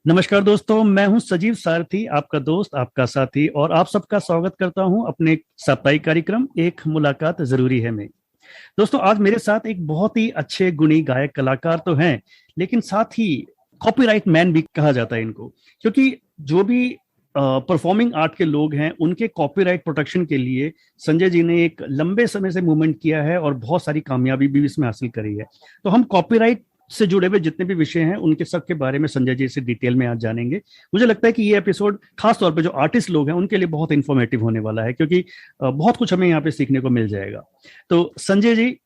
नमस्कार दोस्तों, मैं हूं सजीव सारथी, आपका दोस्त, आपका साथी, और आप सबका स्वागत करता हूं अपने साप्ताहिक कार्यक्रम एक मुलाकात जरूरी है में। दोस्तों, आज मेरे साथ एक बहुत ही अच्छे गुणी गायक कलाकार तो हैं, लेकिन साथ ही कॉपीराइट मैन भी कहा जाता है इनको, क्योंकि जो भी परफॉर्मिंग आर्ट के लोग हैं उनके कॉपीराइट प्रोटेक्शन के लिए संजय जी ने एक लंबे समय से मूवमेंट किया है और बहुत सारी कामयाबी भी इसमें हासिल करी है। तो हम कॉपीराइट से जुड़े हुए जितने भी विषय हैं उनके सब के बारे में संजय जी से डिटेल में आज जानेंगे। मुझे लगता है कि ये एपिसोड खास तौर पे जो आर्टिस्ट लोग हैं उनके लिए बहुत इंफॉर्मेटिव होने वाला है, क्योंकि बहुत कुछ हमें यहाँ पे सीखने को मिल जाएगा। तो संजय जी,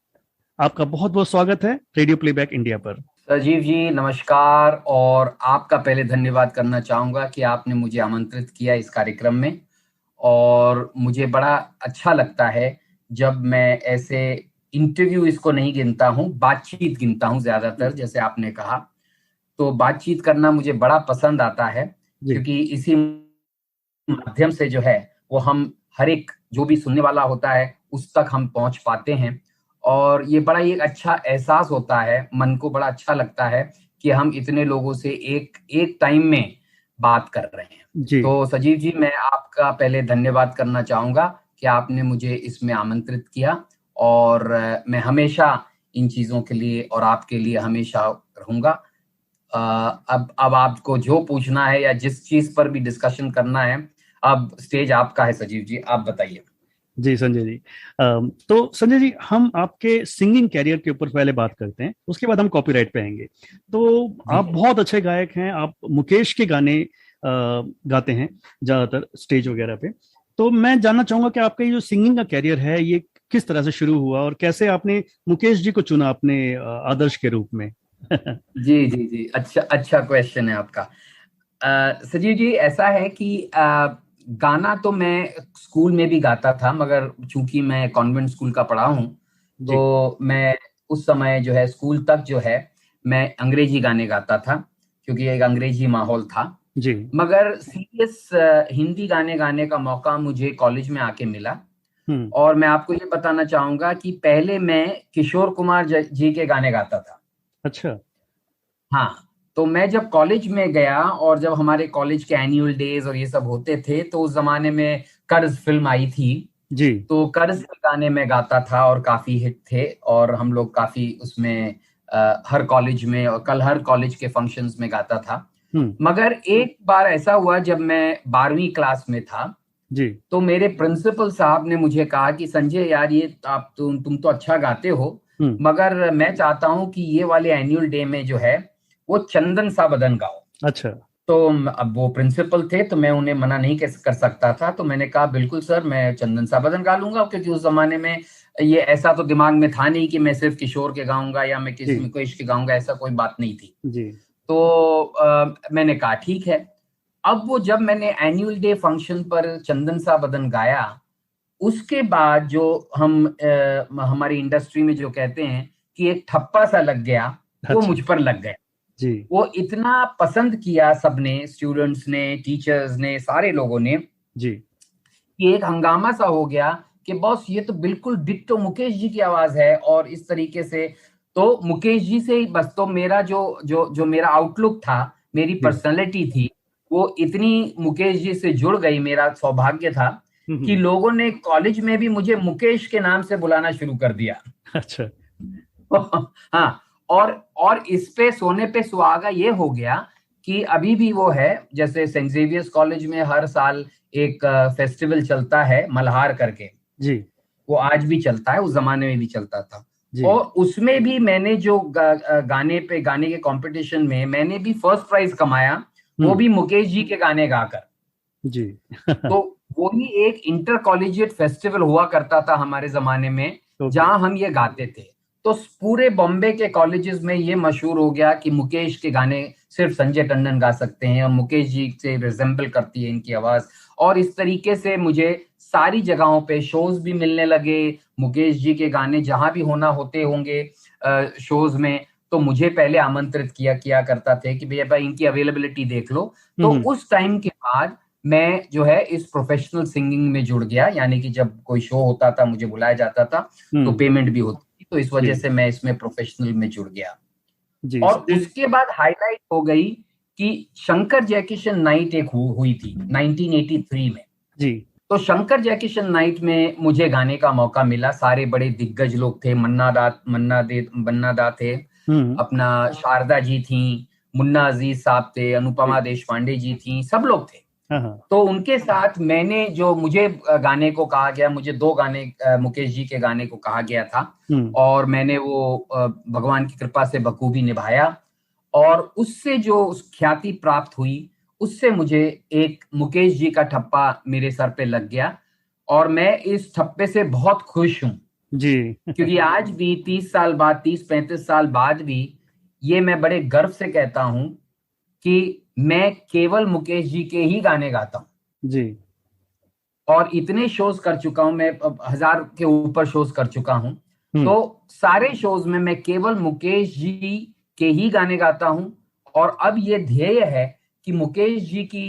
आपका बहुत बहुत स्वागत है रेडियो प्लेबैक इंडिया पर। राजीव जी नमस्कार। और आपका पहले धन्यवाद करना चाहूंगा कि आपने मुझे आमंत्रित किया इस कार्यक्रम में। और मुझे बड़ा अच्छा लगता है जब मैं ऐसे इंटरव्यू इसको नहीं गिनता हूँ, बातचीत गिनता हूँ ज्यादातर, जैसे आपने कहा। तो बातचीत करना मुझे बड़ा पसंद आता है, क्योंकि इसी माध्यम से जो है वो हम हर एक जो भी सुनने वाला होता है उस तक हम पहुंच पाते हैं। और ये बड़ा एक अच्छा एहसास होता है, मन को बड़ा अच्छा लगता है कि हम इतने लोगों से एक एक टाइम में बात कर रहे हैं। जी तो सजीव जी, मैं आपका पहले धन्यवाद करना चाहूंगा कि आपने मुझे इसमें आमंत्रित किया। और मैं हमेशा इन चीजों के लिए और आपके लिए हमेशा रहूंगा। अब आपको जो पूछना है या जिस चीज पर भी डिस्कशन करना है, अब स्टेज आपका है सजीव जी, आप बताइए। जी संजय जी, तो संजय जी, हम आपके सिंगिंग कैरियर के ऊपर पहले बात करते हैं, उसके बाद हम कॉपीराइट पे आएंगे। तो जी आप बहुत अच्छे गायक हैं, आप मुकेश के गाने गाते हैं ज्यादातर स्टेज वगैरह पे। तो मैं जानना चाहूंगा कि आपका ये जो सिंगिंग का कैरियर है ये किस तरह से शुरू हुआ और कैसे आपने मुकेश जी को चुना अपने आदर्श के रूप में। जी जी जी, अच्छा अच्छा क्वेश्चन है आपका। सजीव जी, ऐसा है कि गाना तो मैं स्कूल में भी गाता था, मगर चूंकि मैं कॉन्वेंट स्कूल का पढ़ा हूँ, जी तो मैं उस समय जो है स्कूल तक जो है मैं अंग्रेजी गाने गाता था, क्योंकि एक अंग्रेजी माहौल था। जी। मगर सीरियस हिंदी गाने गाने का मौका मुझे कॉलेज में आके मिला। हम्म। और मैं आपको ये बताना चाहूंगा कि पहले मैं किशोर कुमार जी के गाने गाता था। अच्छा। हाँ, तो मैं जब कॉलेज में गया और जब हमारे कॉलेज के एनुअल डेज और ये सब होते थे, तो उस जमाने में कर्ज फिल्म आई थी। जी। तो कर्ज के गाने में गाता था और काफी हिट थे, और हम लोग काफी उसमें हर कॉलेज में और कल हर कॉलेज के फंक्शंस में गाता था। हम्म। मगर एक बार ऐसा हुआ, जब मैं 12वीं क्लास में था, जी। तो मेरे प्रिंसिपल साहब ने मुझे कहा कि संजय यार, ये आप तुम तो अच्छा गाते हो, हम्म। मगर मैं चाहता हूं कि ये वाले एनुअल डे में जो है वो चंदन सा बदन गाओ। अच्छा। तो अब वो प्रिंसिपल थे, तो मैं उन्हें मना नहीं कर सकता था। तो मैंने कहा बिल्कुल सर, मैं चंदन सा बदन गा लूंगा, क्योंकि उस जमाने में ये ऐसा तो दिमाग में था नहीं कि मैं सिर्फ किशोर के गाऊंगा या मैं किसी जी मुकेश के गाऊंगा, ऐसा कोई बात नहीं थी। जी। तो मैंने कहा ठीक है। अब वो जब मैंने एनुअल डे फंक्शन पर चंदन सा बदन गाया, उसके बाद जो हम हमारी इंडस्ट्री में जो कहते हैं कि एक ठप्पा सा लग गया, वो अच्छा। मुझ पर लग गया। जी वो इतना पसंद किया सबने, स्टूडेंट्स ने, टीचर्स ने, सारे लोगों ने, जी। कि एक हंगामा सा हो गया कि बॉस, ये तो बिल्कुल डिट्टो मुकेश जी की आवाज है। और इस तरीके से तो मुकेश जी से ही बस, तो मेरा जो जो जो मेरा आउटलुक था, मेरी जी। पर्सनैलिटी थी, वो इतनी मुकेश जी से जुड़ गई, मेरा सौभाग्य था कि हम्म। लोगों ने कॉलेज में भी मुझे मुकेश के नाम से बुलाना शुरू कर दिया। अच्छा। हाँ। और इस पे सोने पे सुहागा ये हो गया कि अभी भी वो है, जैसे सेंट जेवियर्स कॉलेज में हर साल एक फेस्टिवल चलता है मल्हार करके, जी वो आज भी चलता है, उस जमाने में भी चलता था। जी। और उसमें भी मैंने जो गाने के कंपटीशन में मैंने भी फर्स्ट प्राइज कमाया, वो हम्म। भी मुकेश जी के गाने गाकर। जी। तो वो ही एक इंटर कॉलेजिएट फेस्टिवल हुआ करता था हमारे जमाने में, ओके। जहां हम ये गाते थे। तो पूरे बॉम्बे के कॉलेजेस में ये मशहूर हो गया कि मुकेश के गाने सिर्फ संजय टंडन गा सकते हैं, और मुकेश जी से रिजेंबल करती है इनकी आवाज। और इस तरीके से मुझे सारी जगहों पे शोज भी मिलने लगे। मुकेश जी के गाने जहां भी होना होते होंगे शोज में, तो मुझे पहले आमंत्रित किया किया करता थे कि भैया भाई इनकी अवेलेबिलिटी देख लो। तो हम्म। उस टाइम के बाद मैं जो है इस प्रोफेशनल सिंगिंग में जुड़ गया, यानी कि जब कोई शो होता था, मुझे बुलाया जाता था, तो हम्म। पेमेंट भी होती थी। तो इस वजह जी से मैं इसमें प्रोफेशनल में जुड़ गया। जी और संजय। उसके बाद हाईलाइट हो गई कि शंकर जयकिशन नाइट एक हुई थी 1983 में जी। तो शंकर जयकिशन नाइट में मुझे गाने का मौका मिला। सारे बड़े दिग्गज लोग थे, मन्ना दा थे, अपना शारदा जी थी, मुन्ना अजीज साहब थे, अनुपमा देशपांडे जी थी, सब लोग थे। तो उनके साथ मैंने जो मुझे गाने को कहा गया, मुझे 2 गाने मुकेश जी के गाने को कहा गया था और मैंने वो भगवान की कृपा से बखूबी निभाया और उससे जो ख्याति प्राप्त हुई उससे मुझे एक मुकेश जी का ठप्पा मेरे सर पे लग गया और मैं इस ठप्पे से बहुत खुश हूं जी। क्योंकि आज भी 30 साल बाद, 30-35 साल बाद भी ये मैं बड़े गर्व से कहता हूं कि मैं केवल मुकेश जी के ही गाने गाता हूं जी। और इतने शोज कर चुका हूं मैं, 1000 के ऊपर शोज कर चुका हूं। तो सारे शोज में मैं केवल मुकेश जी के ही गाने गाता हूं और अब ये ध्येय है कि मुकेश जी की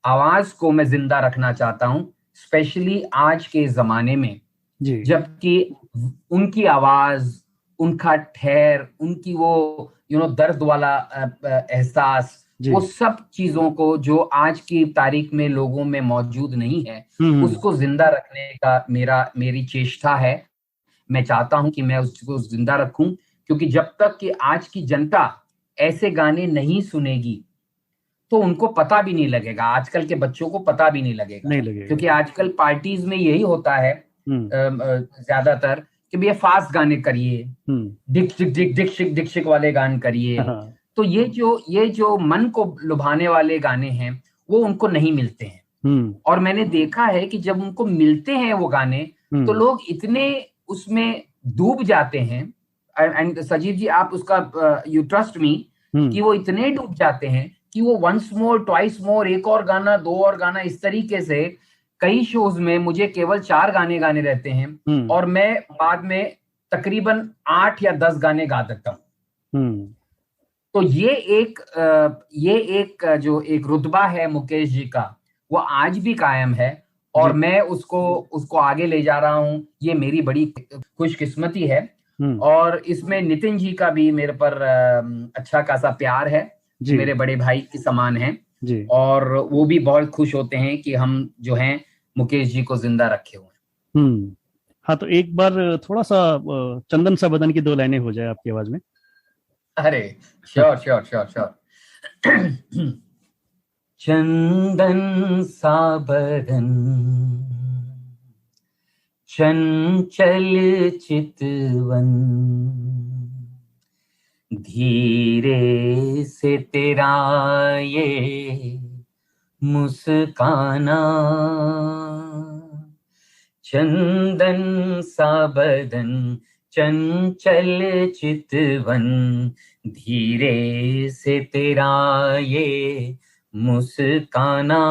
आवाज को मैं जिंदा रखना चाहता हूं, स्पेशली आज के जमाने में जबकि उनकी आवाज, उनका ठहर, उनकी वो दर्द वाला एहसास, वो सब चीजों को जो आज की तारीख में लोगों में मौजूद नहीं है उसको जिंदा रखने का मेरी चेष्टा है। मैं चाहता हूं कि मैं उसको जिंदा रखूं क्योंकि जब तक कि आज की जनता ऐसे गाने नहीं सुनेगी तो उनको पता भी नहीं लगेगा, आजकल के बच्चों को पता भी नहीं लगेगा क्योंकि आजकल पार्टीज में यही होता है ज्यादातर कि भैया फास्ट गाने करिए, डिक वाले गाने करिए। तो ये जो मन को लुभाने वाले गाने हैं वो उनको नहीं मिलते हैं और मैंने देखा है कि जब उनको मिलते हैं वो गाने तो लोग इतने उसमें डूब जाते हैं। एंड सजीव जी आप उसका यू ट्रस्ट मी कि वो इतने डूब जाते हैं कि वो वंस मोर, ट्वाइस मोर, एक और गाना, 2 और गाना, इस तरीके से कई शोज में मुझे केवल 4 गाने गाने रहते हैं और मैं बाद में तकरीबन 8 या 10 गाने गा देता हूँ। तो ये एक जो एक रुतबा है मुकेश जी का वो आज भी कायम है और मैं उसको आगे ले जा रहा हूँ। ये मेरी बड़ी खुशकिस्मती है और इसमें नितिन जी का भी मेरे पर अच्छा खासा प्यार है, मेरे बड़े भाई के समान हैं और वो भी बहुत खुश होते हैं कि हम जो हैं मुकेश जी को जिंदा रखे हुए हैं। हाँ, तो एक बार थोड़ा सा चंदन सा बदन की 2 लाइनें हो जाए आपकी आवाज में। अरे श्योर। चंदन सा बदन, चंचल चितवन, धीरे से तेरा ये मुस्काना, चंदन सा बदन, चंचल चितवन, धीरे से तेरा ये मुस्काना,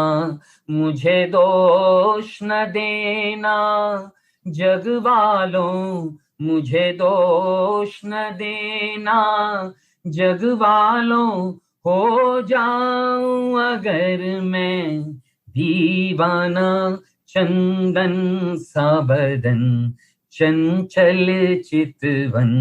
मुझे दोष न देना जग वालों, मुझे दोष न देना जग वालों, हो जाऊं अगर मैं दीवाना, चंदन सा बदन, चंचल चितवन।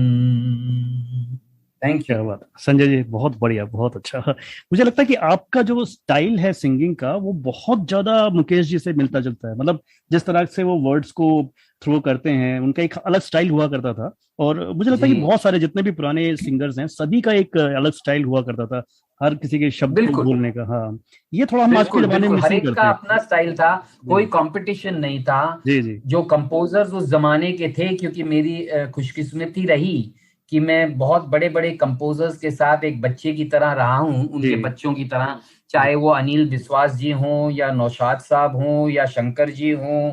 Thank you. क्या बात, संजय जी, बहुत बढ़िया, बहुत अच्छा। मुझे लगता है कि आपका जो स्टाइल है सिंगिंग का वो बहुत ज्यादा मुकेश जी से मिलता जुलता है। मतलब जिस तरह से वो वर्ड्स को थ्रो करते हैं, उनका एक अलग स्टाइल हुआ करता था और मुझे लगता है कि बहुत सारे जितने भी पुराने सिंगर्स हैं सभी का एक अलग स्टाइल हुआ करता था, हर किसी के शब्द को बोलने का। हाँ, ये थोड़ा हम आज के जमाने में हर एक का अपना स्टाइल था, कोई कंपटीशन नहीं था। जी। जो कंपोजर्स उस जमाने के थे, क्योंकि मेरी खुशकिस्मती रही कि मैं बहुत बड़े बड़े कंपोजर्स के साथ एक बच्चे की तरह रहा हूं, उनके बच्चों की तरह, चाहे वो अनिल बिस्वास जी हों या नौशाद साहब हों या शंकर जी हों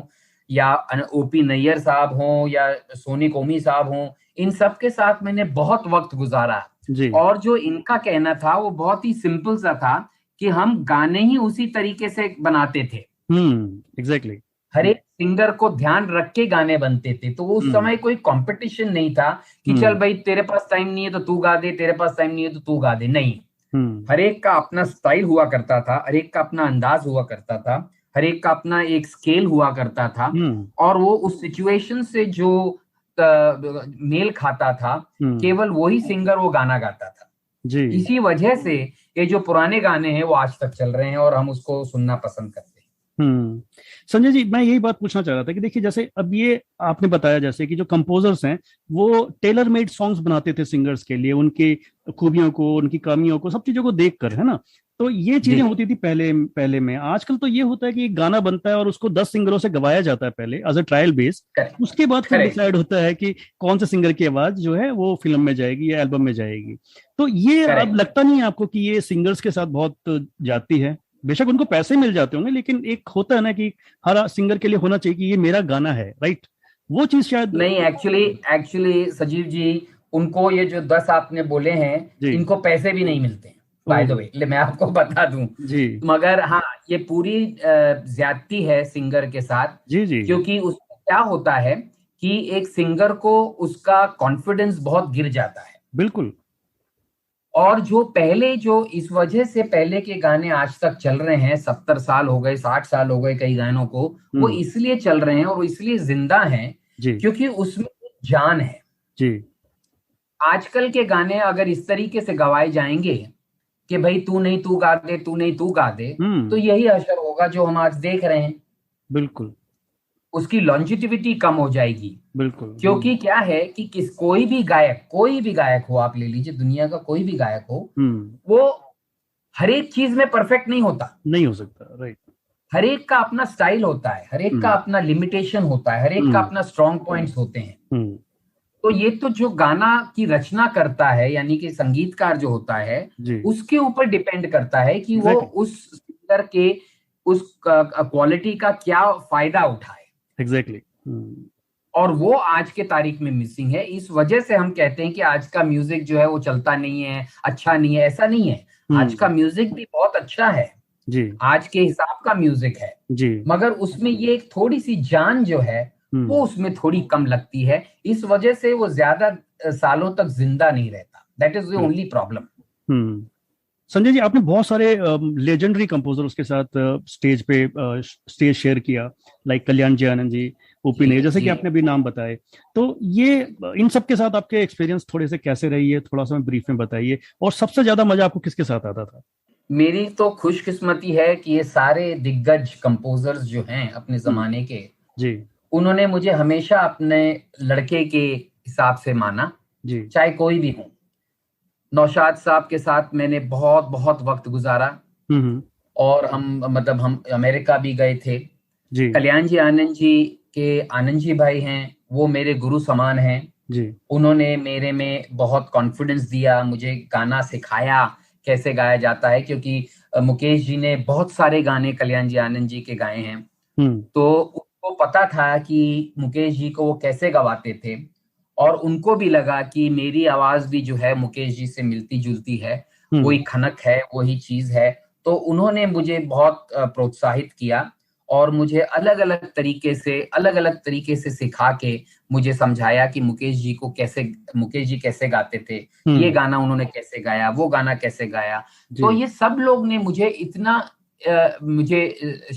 या ओपी नैयर साहब हों या सोनी कोमी साहब हों, इन सब के साथ मैंने बहुत वक्त गुजारा। और जो इनका कहना था वो बहुत ही सिंपल सा था कि हम गाने ही उसी तरीके से बनाते थे। एग्जैक्टली। हर एक सिंगर को ध्यान रख के गाने बनते थे। तो उस समय कोई कंपटीशन नहीं था कि चल भाई तेरे पास टाइम नहीं है तो तू गा दे, तेरे पास टाइम नहीं है तो तू गा दे। नहीं, हर एक का अपना स्टाइल हुआ करता था, हर एक का अपना अंदाज हुआ करता था, हर एक का अपना एक स्केल हुआ करता था और वो उस सिचुएशन से जो मेल खाता था केवल वही सिंगर वो गाना गाता था। जी। इसी वजह से ये जो पुराने गाने हैं वो आज तक चल रहे हैं और हम उसको सुनना पसंद करते हैं। हम्म। संजय जी, मैं यही बात पूछना चाह रहा था कि देखिए, जैसे अब ये आपने बताया जैसे कि जो कंपोजर्स हैं वो टेलर मेड सॉन्ग्स बनाते थे सिंगर्स के लिए, उनकी खूबियों को, उनकी कमियों को, सब चीजों को देखकर, है ना। तो ये चीजें जी, होती थी पहले पहले में। आजकल तो ये होता है कि एक गाना बनता है और उसको 10 सिंगरों से गवाया जाता है पहले as a trial base. Correct, उसके बाद फिर करेक्ट। डिसाइड होता है कि कौन से सिंगर की आवाज जो है वो फिल्म में जाएगी या एल्बम में जाएगी। तो ये अब करेक्ट। लगता नहीं है आपको कि ये सिंगर्स के साथ बहुत जाती है? बेशक उनको पैसे मिल जाते होंगे, लेकिन एक होता है ना कि हर सिंगर के लिए होना चाहिए कि ये मेरा गाना है, राइट? वो चीज शायद। नहीं, एक्चुअली एक्चुअली सजीव जी, उनको ये जो 10 आपने बोले हैं, जी। इनको पैसे भी नहीं मिलते हैं, बाय द ओह। वे, मैं आपको बता दूं। जी मगर हाँ, ये पूरी ज्यादती है सिंगर के साथ। जी जी। क्योंकि उसमें क्या होता है कि एक सिंगर को उसका कॉन्फिडेंस बहुत गिर जाता है। बिल्कुल। और जो पहले, जो इस वजह से पहले के गाने आज तक चल रहे हैं, 70 साल हो गए, 60 साल हो गए कई गानों को, वो हम्म। इसलिए चल रहे हैं और वो इसलिए जिंदा हैं जी क्योंकि उसमें जान है। जी। आजकल के गाने अगर इस तरीके से गवाए जाएंगे कि भाई तू नहीं तू गा दे, तू नहीं तू गा दे, तो हम्म। यही असर होगा जो हम आज देख रहे हैं। बिल्कुल उसकी लॉन्जिटिविटी कम हो जाएगी। बिल्कुल। क्योंकि क्या है कि कोई भी गायक हो, आप ले लीजिए दुनिया का कोई भी गायक हो, हम्म। वो हर एक चीज में परफेक्ट नहीं होता। नहीं हो सकता, राइट। हर एक का अपना स्टाइल होता है, हर एक का हम्म अपना लिमिटेशन होता है, हर एक का हम्म अपना स्ट्रॉन्ग पॉइंट्स होते हैं। हम्म। तो ये तो जो गाना की रचना करता है, यानी कि संगीतकार जो होता है, जी। उसके ऊपर डिपेंड करता है कि वो एग्जैक्टली उस सिंगर के उस क्वालिटी का क्या फायदा उठाए। एग्जैक्टली। और वो आज के तारीख में मिसिंग है। इस वजह से हम कहते हैं कि आज का म्यूजिक जो है वो चलता नहीं है, अच्छा नहीं है। ऐसा नहीं है, आज का हम्म। म्यूजिक भी बहुत अच्छा है, जी आज के हिसाब का म्यूजिक है। जी। मगर उसमें ये एक थोड़ी सी जान जो है वो हम्म उसमें थोड़ी कम लगती है। इस वजह से वो ज्यादा सालों तक जिंदा नहीं रहता। That is the only problem. Hmm. Sanjay ji, आपने बहुत सारे लेजेंडरी कंपोजर्स के साथ स्टेज शेयर किया, लाइक कल्याण जी, आनंद जी, ओपी जी, ने, जैसे कि जी। आपने अभी नाम बताए। तो ये इन सब के साथ आपके एक्सपीरियंस थोड़े से कैसे रही है, थोड़ा सा ब्रीफ में बताइए। और सबसे ज्यादा मजा आपको किसके साथ आता था? मेरी तो खुशकिस्मती है कि ये सारे दिग्गज कंपोजर्स जो हैं अपने हम्म। जमाने के, जी उन्होंने मुझे हमेशा अपने लड़के के हिसाब से माना, जी। चाहे कोई भी हो। नौशाद साहब के साथ मैंने बहुत बहुत वक्त गुजारा हम्म। और हम अमेरिका भी गए थे। जी कल्याण जी, आनंद जी के आनंद जी भाई हैं, वो मेरे गुरु समान हैं। जी। उन्होंने मेरे में बहुत कॉन्फिडेंस दिया, मुझे गाना सिखाया कैसे गाया जाता है। क्योंकि मुकेश जी ने बहुत सारे गाने कल्याण जी, आनंद जी के गाए हैं, हम्म तो उनको पता था कि मुकेश जी को वो कैसे गवाते थे। और उनको भी लगा कि मेरी आवाज भी जो है मुकेश जी से मिलती जुलती है, वही हम्म। खनक है, वही चीज है। तो उन्होंने मुझे बहुत प्रोत्साहित किया और मुझे अलग अलग तरीके से सिखा के मुझे समझाया कि मुकेश जी कैसे गाते थे, ये हम्म। गाना उन्होंने कैसे गाया, वो गाना कैसे गाया। जी। तो ये सब लोग ने मुझे इतना मुझे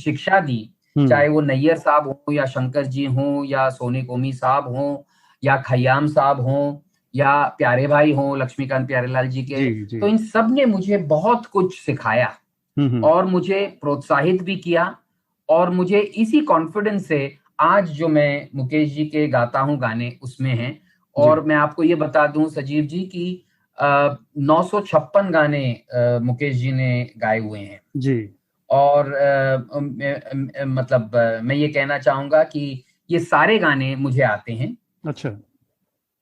शिक्षा दी। हम्म। चाहे वो नैयर साहब हो या शंकर जी हो या सोनी कोमी साहब हो या खयाम साहब हो या प्यारे भाई हो लक्ष्मीकांत प्यारेलाल जी के, जी जी। तो इन सब ने मुझे बहुत कुछ सिखाया हम्म। और मुझे प्रोत्साहित भी किया। और मुझे इसी कॉन्फिडेंस से आज जो मैं मुकेश जी के गाता हूँ गाने उसमें हैं। जी और मैं आपको ये बता दूं सजीव जी की 956 गाने मुकेश जी ने गाए हुए हैं। जी। और मैं ये कहना चाहूंगा कि ये सारे गाने मुझे आते हैं। अच्छा।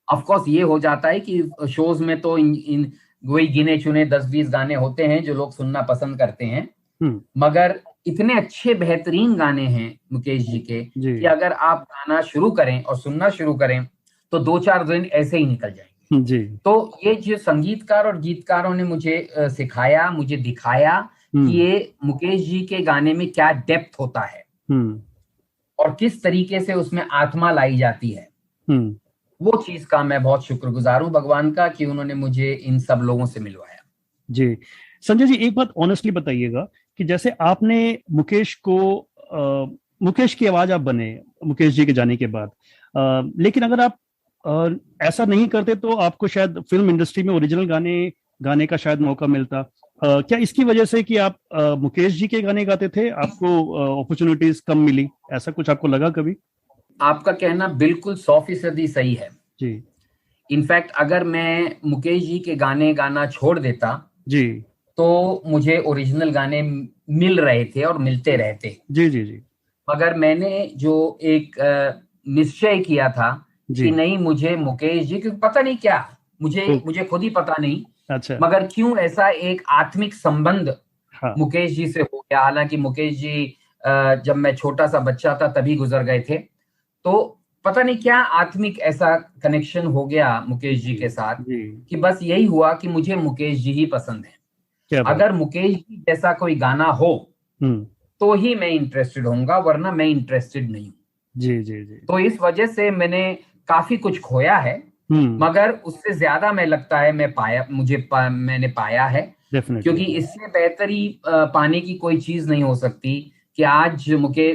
ऑफ कोर्स ये हो जाता है कि शोज में तो इन वही गिने चुने 10-20 गाने होते हैं जो लोग सुनना पसंद करते हैं। हम्म। मगर इतने अच्छे बेहतरीन गाने हैं मुकेश जी के जी कि अगर आप गाना शुरू करें और सुनना शुरू करें तो 2-4 दिन ऐसे ही निकल जाएंगे। जी। तो ये जो संगीतकार और गीतकारों ने मुझे सिखाया, मुझे दिखाया कि हम्म ये मुकेश जी के गाने में क्या डेप्थ होता है हम्म और किस तरीके से उसमें आत्मा लाई जाती है। हम्म। वो चीज का मैं बहुत शुक्रगुजार हूं भगवान का कि उन्होंने मुझे इन सब लोगों से मिलवाया। जी। संजय जी, एक बात ऑनेस्टली बताइएगा कि जैसे आपने मुकेश को मुकेश की आवाज आप बने मुकेश जी के जाने के बाद, लेकिन अगर आप ऐसा नहीं करते तो आपको शायद फिल्म इंडस्ट्री में ओरिजिनल गाने गाने का शायद मौका मिलता। क्या इसकी वजह से कि आप मुकेश जी के गाने गाते थे, आपको अपॉर्चुनिटीज कम मिली, ऐसा कुछ आपको लगा कभी? आपका कहना बिल्कुल 100% सही है। जी इनफैक्ट अगर मैं मुकेश जी के गाने गाना छोड़ देता जी तो मुझे ओरिजिनल गाने मिल रहे थे और मिलते रहते। जी जी जी मगर मैंने जो एक निश्चय किया था जी। कि नहीं, मुझे मुकेश जी, क्योंकि पता नहीं क्या, मुझे ओ, मुझे खुद ही पता नहीं, अच्छा। मगर क्यों ऐसा एक आत्मिक संबंध हाँ। मुकेश जी से हो गया। हालांकि मुकेश जी जब मैं छोटा सा बच्चा था तभी गुजर गए थे, तो पता नहीं क्या आत्मिक ऐसा कनेक्शन हो गया मुकेश जी जी के साथ जी। कि बस यही हुआ कि मुझे मुकेश जी ही पसंद है। क्या बात। अगर मुकेश जी जैसा कोई गाना हो हम्म। तो ही मैं इंटरेस्टेड होऊंगा, वरना मैं इंटरेस्टेड नहीं हूं। जी जी जी। तो इस वजह से मैंने काफी कुछ खोया है, हम्म। मगर उससे ज्यादा मैं लगता है मैंने पाया है। डेफिनेटली। क्योंकि इससे बेहतरी पाने की कोई चीज नहीं हो सकती कि आज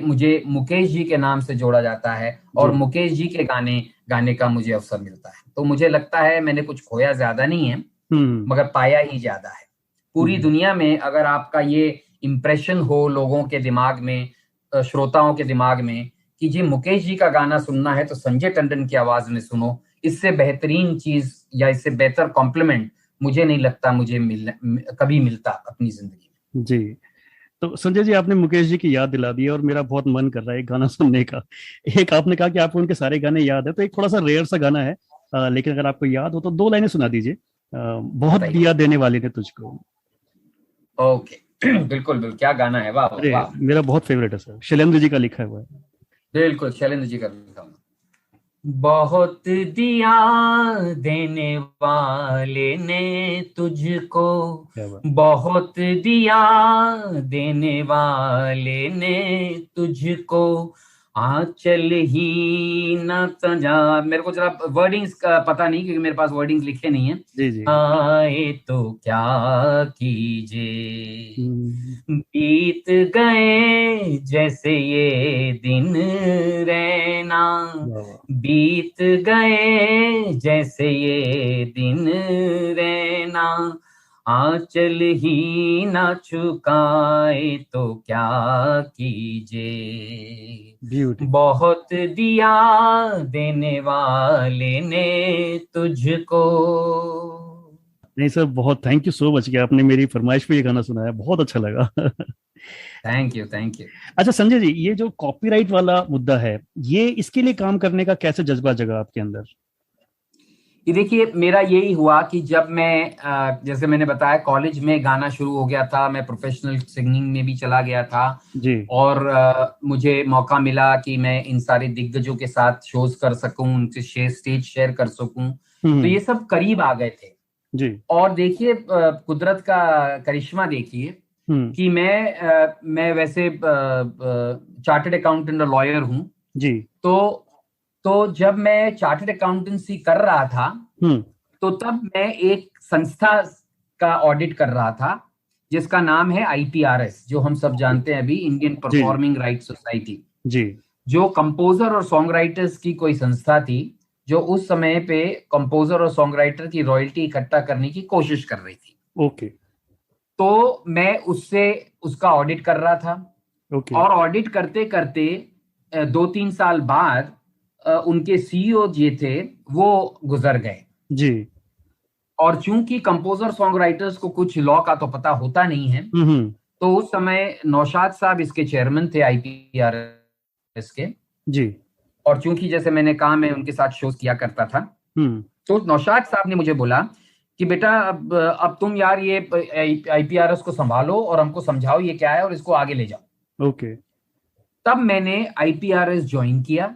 मुझे मुकेश जी के नाम से जोड़ा जाता है और जी। मुकेश जी के गाने गाने का मुझे अवसर मिलता है। तो मुझे लगता है मैंने कुछ खोया ज्यादा नहीं है, हम्म। मगर पाया ही ज्यादा है। पूरी जी दुनिया में अगर आपका ये इम्प्रेशन हो लोगों के दिमाग में, श्रोताओं के दिमाग में, कि जी मुकेश जी का गाना सुनना है तो संजय टंडन की आवाज में सुनो, इससे बेहतरीन चीज या इससे बेहतर कॉम्प्लीमेंट मुझे नहीं लगता मुझे कभी मिलता अपनी जिंदगी जी। तो संजय जी, आपने मुकेश जी की याद दिला दी है और मेरा बहुत मन कर रहा है एक गाना सुनने का। एक आपने कहा कि आपको उनके सारे गाने याद है, तो एक थोड़ा सा रेयर सा गाना है, लेकिन अगर आपको याद हो तो दो लाइनें सुना दीजिए। में। बहुत बताइए। दिया देने वाले ने तुझको। ओके। बिल्कुल बिल्कुल, क्या गाना है, वाह अरे, वाह। मेरा बहुत फेवरेट है सर, शैलेंद्र जी का लिखा हुआ है। बिल्कुल शैलेंद्र जी का लिखा हुआ। बहुत दिया देने वाले ने तुझको, क्या बात। बहुत दिया देने वाले ने तुझको, आंचल ही न सजा। मेरे को जरा वर्डिंग्स का पता नहीं क्योंकि मेरे पास वर्डिंग्स लिखे नहीं है। जी जी। आए तो क्या कीजिए, हम्म। बीत गए जैसे ये दिन रहना, वाह वाह। बीत गए जैसे ये दिन रहना, आंचल ही ना झुकाए तो क्या कीजिए, ब्यूटीफुल। बहुत दिया देने वाले ने तुझको। नहीं सर, बहुत थैंक यू सो मच कि आपने मेरी फरमाइश पे ये गाना सुनाया, बहुत अच्छा लगा। Thank you thank you. अच्छा संजय जी, ये जो कॉपीराइट वाला मुद्दा है, ये इसके लिए काम करने का कैसे जज्बा जगा आपके अंदर? ये देखिए, मेरा यही हुआ कि जब मैं जैसे मैंने बताया कॉलेज में गाना शुरू हो गया था, मैं प्रोफेशनल सिंगिंग में भी चला गया था जी। और मुझे मौका मिला कि मैं इन सारे दिग्गजों के साथ शोज कर सकूं, उनसे स्टेज शेयर कर सकूं। तो हम्म। ये सब करीब आ गए थे। जी। और देखिए कुदरत का करिश्मा देखिए हम्म। कि मैं वैसे चार्टर्ड अकाउंटेंट और लॉयर हूं। जी। तो तो जब मैं चार्टर्ड अकाउंटेंसी कर रहा था हम्म। तो तब मैं एक संस्था का ऑडिट कर रहा था जिसका नाम है आईपीआरएस, जो हम सब ओके। जानते हैं अभी, इंडियन जी जी परफॉर्मिंग राइट्स सोसाइटी। जी। जो कंपोजर और सॉन्ग राइटर्स की कोई संस्था थी जो उस समय पे कंपोजर और सॉन्ग राइटर की रॉयल्टी इकट्ठा करने की कोशिश कर रही थी। ओके। तो मैं उससे उसका ऑडिट कर रहा था ओके। और ऑडिट करते करते 2-3 साल बाद उनके सीईओ जी थे वो गुजर गए। जी। और चूंकि कंपोजर सॉन्ग राइटर्स को कुछ लॉ का तो पता होता नहीं है, हम्म। तो उस समय नौशाद साहब इसके चेयरमैन थे आईपीआरएस के। जी। और चूंकि जैसे मैंने कहा मैं उनके साथ शोज किया करता था, हम्म। तो नौशाद साहब ने मुझे बोला कि बेटा अब तुम यार ये आईपीआरएस को संभालो और हमको समझाओ ये क्या है और इसको आगे ले जाओ। ओके। तब मैंने आईपीआरएस ज्वाइन किया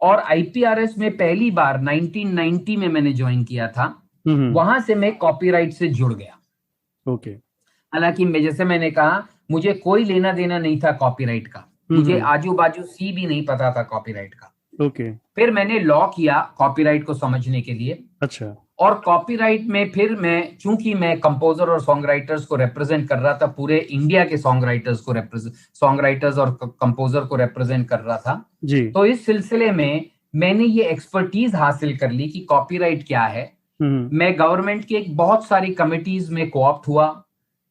और आईपीआरएस में पहली बार 1990 में मैंने ज्वाइन किया था। हम्म। वहां से मैं कॉपीराइट से जुड़ गया। ओके। हालांकि जैसे मैंने कहा, मुझे कोई लेना देना नहीं था कॉपीराइट का, मुझे हम्म। आजू बाजू सी भी नहीं पता था कॉपीराइट का। ओके। फिर मैंने लॉ किया कॉपीराइट को समझने के लिए। अच्छा। और कॉपीराइट में फिर मैं, चूंकि मैं कंपोजर और सॉन्ग राइटर्स को रिप्रेजेंट कर रहा था, पूरे इंडिया के सॉन्ग राइटर्स और कंपोजर को रिप्रेजेंट कर रहा था, जी। तो इस सिलसिले में मैंने ये एक्सपर्टीज हासिल कर ली कि कॉपीराइट क्या है, मैं गवर्नमेंट की एक बहुत सारी कमिटीज में कोऑप्ट हुआ।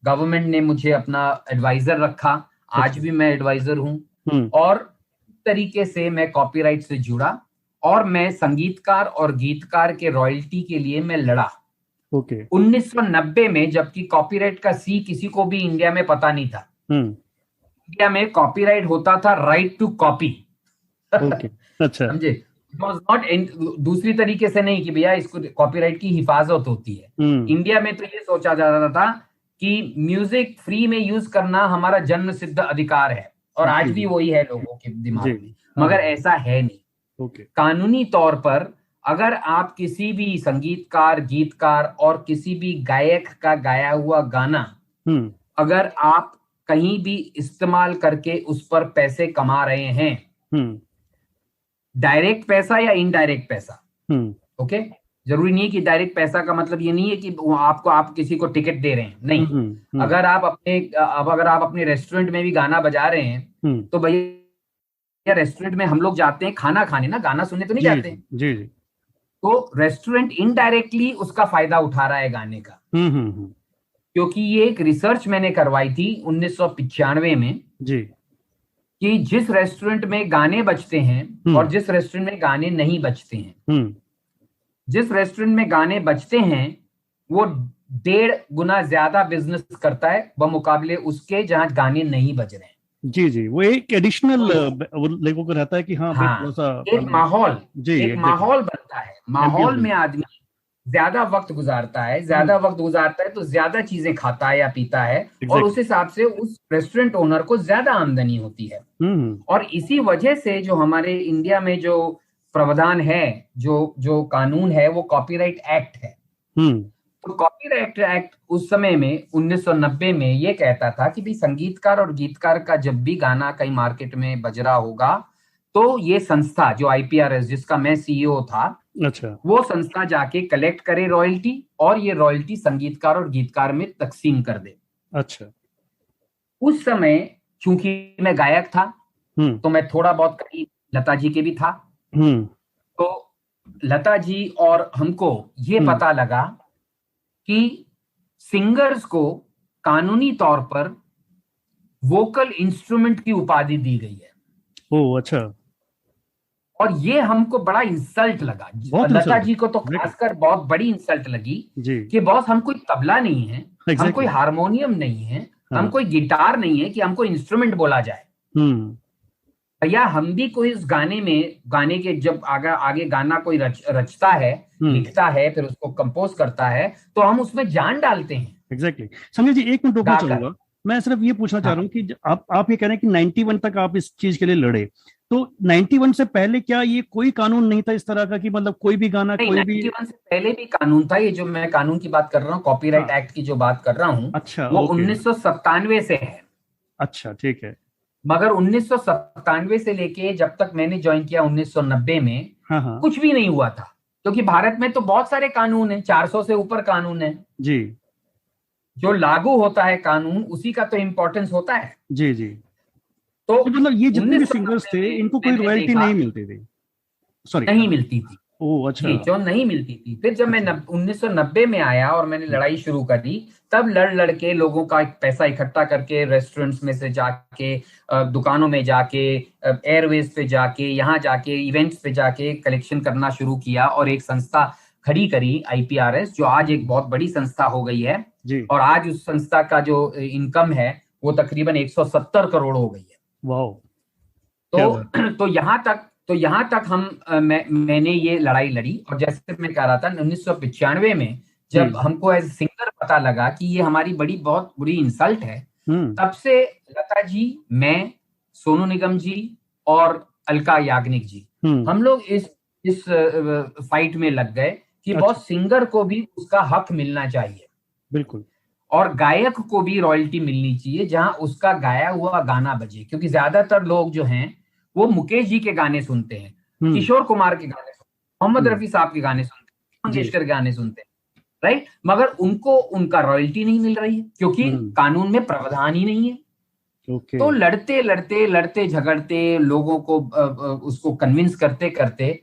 गवर्नमेंट ने मुझे अपना एडवाइजर रखा, आज भी मैं एडवाइजर हूं। और तरीके से मैं कॉपीराइट से जुड़ा और मैं संगीतकार और गीतकार के रॉयल्टी के लिए मैं लड़ा। 1990 में, जबकि कॉपीराइट का सी किसी को भी इंडिया में पता नहीं था। इंडिया में कॉपीराइट होता था राइट टू कॉपी। अच्छा, समझे? नॉट दूसरी तरीके से नहीं कि भैया इसको कॉपीराइट की हिफाजत होती है। इंडिया में तो ये सोचा जाता था कि म्यूजिक फ्री में यूज करना हमारा जन्म सिद्ध अधिकार है, और आज भी वही है लोगों के दिमाग में, मगर ऐसा है नहीं। कानूनी तौर पर अगर आप किसी भी संगीतकार, गीतकार और किसी भी गायक का गाया हुआ गाना अगर आप कहीं भी इस्तेमाल करके उस पर पैसे कमा रहे हैं, डायरेक्ट पैसा या इनडायरेक्ट पैसा, ओके, जरूरी नहीं है कि डायरेक्ट पैसा का मतलब ये नहीं है कि आप किसी को टिकट दे रहे हैं, नहीं। अगर आप अपने रेस्टोरेंट में भी गाना बजा रहे हैं तो भैया रेस्टोरेंट में हम लोग जाते हैं खाना खाने ना, गाना सुनने तो नहीं जाते हैं। जी। तो रेस्टोरेंट इनडायरेक्टली उसका फायदा उठा रहा है गाने का। क्योंकि ये एक रिसर्च मैंने करवाई थी 1995 में जी, कि जिस रेस्टोरेंट में गाने बजते हैं और जिस रेस्टोरेंट में गाने नहीं बजते हैं, जिस रेस्टोरेंट में गाने बजते हैं वो 1.5 गुना ज्यादा बिजनेस करता है बमुकाबले उसके जहां गाने नहीं बज रहे हैं। जी, वो एक एडिशनल लोगों को रहता है कि हाँ, थोड़ा सा एक माहौल बनता है। माहौल में आदमी ज्यादा वक्त गुजारता है, तो ज्यादा चीजें खाता है या पीता है, और उस हिसाब से उस रेस्टोरेंट ओनर को ज्यादा आमदनी होती है। और इसी वजह से जो हमारे इंडिया में जो प्रावधान है, जो कानून है, वो कॉपीराइट एक्ट है। तो कॉपीराइट एक्ट उस समय में 1990 में ये कहता था कि भी संगीतकार और गीतकार का जब भी गाना कहीं मार्केट में बज रहा होगा तो ये संस्था जो IPRS, जिसका मैं CEO था, अच्छा, वो संस्था जाके कलेक्ट करे रॉयल्टी, और ये रॉयल्टी संगीतकार और गीतकार में तकसीम कर दे। अच्छा। उस समय चूंकि मैं गायक था तो मैं थोड़ा बहुत करीब लता जी के भी था। तो लता जी और हमको ये पता लगा कि सिंगर्स को कानूनी तौर पर वोकल इंस्ट्रूमेंट की उपाधि दी गई है। ओह, अच्छा। और ये हमको बड़ा इंसल्ट लगा। लता जी को तो खासकर बहुत बड़ी इंसल्ट लगी कि बॉस हम कोई तबला नहीं है, हम कोई हारमोनियम नहीं है, हम कोई गिटार नहीं है कि हमको इंस्ट्रूमेंट बोला जाए। भैया हम भी कोई इस गाने के जब आगे गाना कोई रचता है, लिखता है, फिर उसको कंपोज करता है, तो हम उसमें जान डालते हैं। एग्जैक्टली। संजय जी, एक मिनट रुकना चाहूंगा। मैं सिर्फ ये पूछना चाह रहा हूँ कि आप ये कह रहे हैं कि 91 तक आप इस चीज के लिए लड़े, तो 91 से पहले क्या ये कोई कानून नहीं था इस तरह का कि मतलब कोई भी गाना कोई भी? 91 से पहले भी कानून था। ये जो मैं कानून की बात कर रहा हूँ, कॉपीराइट एक्ट की जो बात कर रहा हूँ, अच्छा, वो 1997 से है। अच्छा, ठीक है। मगर 1997 से लेके जब तक मैंने ज्वाइन किया 1990 में, कुछ भी नहीं हुआ था। क्योंकि भारत में तो बहुत सारे कानून हैं, 400 से ऊपर कानून है जी। जो लागू होता है कानून, उसी का तो इम्पोर्टेंस होता है। जी। तो मतलब ये जितने भी सिंगर्स थे इनको कोई रॉयल्टी नहीं मिलती थी? सॉरी, नहीं मिलती थी। ओह, अच्छा। जो नहीं मिलती थी। फिर जब मैं 1990 में आया और मैंने लड़ाई शुरू करी, तब लड़ के लोगों का पैसा इकट्ठा करके रेस्टोरेंट्स में से जाके, दुकानों में जाके, एयरवेज पे जाके, यहाँ जाके, इवेंट्स पे जाके कलेक्शन करना शुरू किया और एक संस्था खड़ी करी IPRS, जो आज एक बहुत बड़ी संस्था हो गई है जी। और आज उस संस्था का जो इनकम है वो तकरीबन 170 करोड़ हो गई है। वाओ। तो यहाँ तक मैंने ये लड़ाई लड़ी। और जैसे मैं कह रहा था 1995 में जब हमको एज सिंगर पता लगा कि ये हमारी बहुत बुरी इंसल्ट है, तब से लता जी, मैं, सोनू निगम जी और अलका याग्निक जी, हम लोग इस फाइट में लग गए कि बहुत सिंगर को भी उसका हक मिलना चाहिए। बिल्कुल। और गायक को भी रॉयल्टी मिलनी चाहिए जहां उसका गाया हुआ गाना बजे। क्योंकि ज्यादातर लोग जो हैं वो मुकेश जी के गाने सुनते हैं, किशोर कुमार के गाने सुनते हैं, मोहम्मद रफी साहब के गाने सुनते हैं, मंगेशकर के गाने सुनते हैं, राइट। मगर उनको उनका रॉयल्टी नहीं मिल रही है क्योंकि कानून में प्रावधान ही नहीं है। तो लड़ते झगड़ते लोगों को उसको कन्विंस करते